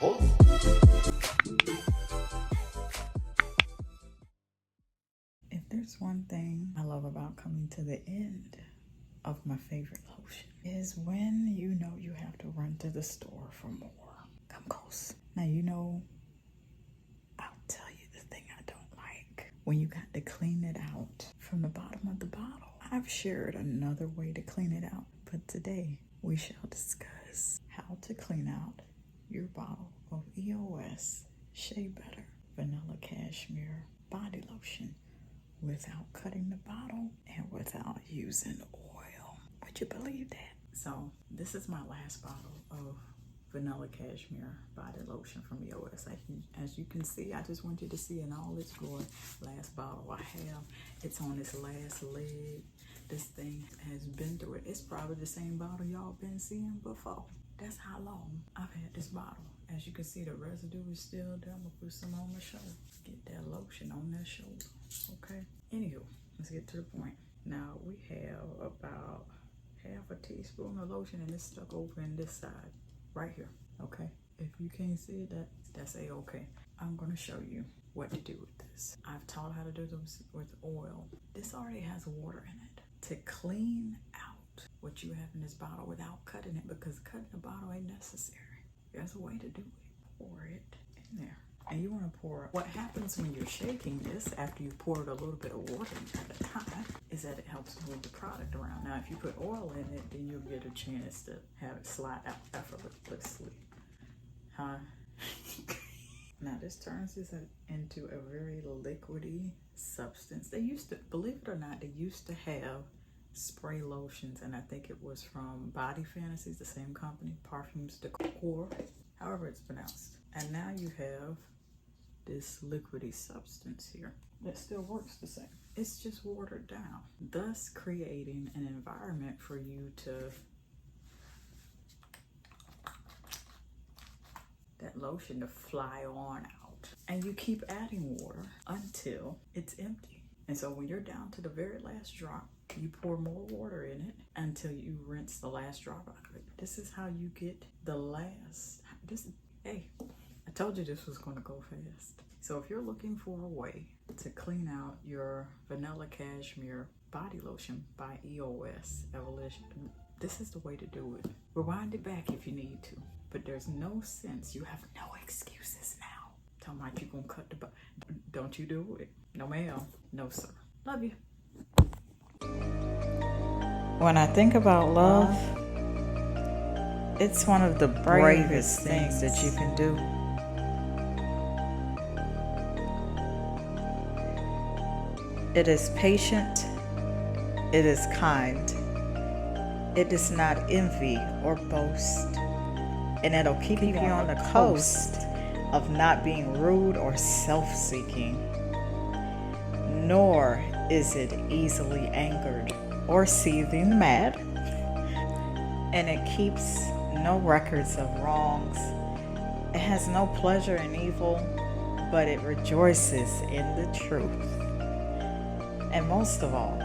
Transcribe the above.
If there's one thing I love about coming to the end of my favorite lotion is when you know you have to run to the store for more. Come close. Now you know, I'll tell you the thing I don't like. When you got to clean it out from the bottom of the bottle. I've shared another way to clean it out, but today we shall discuss how to clean out your bottle of EOS Shea Butter Vanilla Cashmere Body Lotion without cutting the bottle and without using oil. Would you believe that? So this is my last bottle of Vanilla Cashmere Body Lotion from EOS. As you can see, I just want you to see in all its glory. Last bottle I have. It's on its last leg. This thing has been through it. It's probably the same bottle y'all been seeing before. That's how long I've had this bottle. As you can see, the residue is still there. I'm gonna put some on my shoulder. Get that lotion on that shoulder, okay? Anywho, let's get to the point. Now we have about half a teaspoon of lotion and it's stuck over in this side, right here, okay? If you can't see it, that's A-okay. I'm gonna show you what to do with this. I've taught how to do this with oil. This already has water in it. To clean out what you have in this bottle without cutting it, because cutting the bottle ain't necessary. There's a way to do it. Pour it in there. And you want to pour, what happens when you're shaking this after you poured a little bit of water at a time is that it helps move the product around. Now if you put oil in it, then you'll get a chance to have it slide out effortlessly. Huh? Now this turns this into a very liquidy substance. They used to, believe it or not, they used to have spray lotions, and I think it was from Body Fantasies, the same company, Parfums de Cour, however it's pronounced. And now you have this liquidy substance here that still works the same. It's just watered down, thus creating an environment for you to, that lotion to fly on out. And you keep adding water until it's empty. And so when you're down to the very last drop, you pour more water in it until you rinse the last drop out of it. This is how you get the last, hey, I told you this was gonna go fast. So if you're looking for a way to clean out your Vanilla Cashmere Body Lotion by EOS Evolution, this is the way to do it. Rewind it back if you need to, but there's no sense, you have no excuses now. Talking about you gonna cut the butt. Don't you do it. No ma'am, no sir. Love you. When I think about love, it's one of the bravest things that you can do. It is patient, it is kind, it does not envy or boast, and it'll keep you on the coast of not being rude or self-seeking, nor is it easily angered or seething mad, and it keeps no records of wrongs. It has no pleasure in evil, but it rejoices in the truth. And most of all,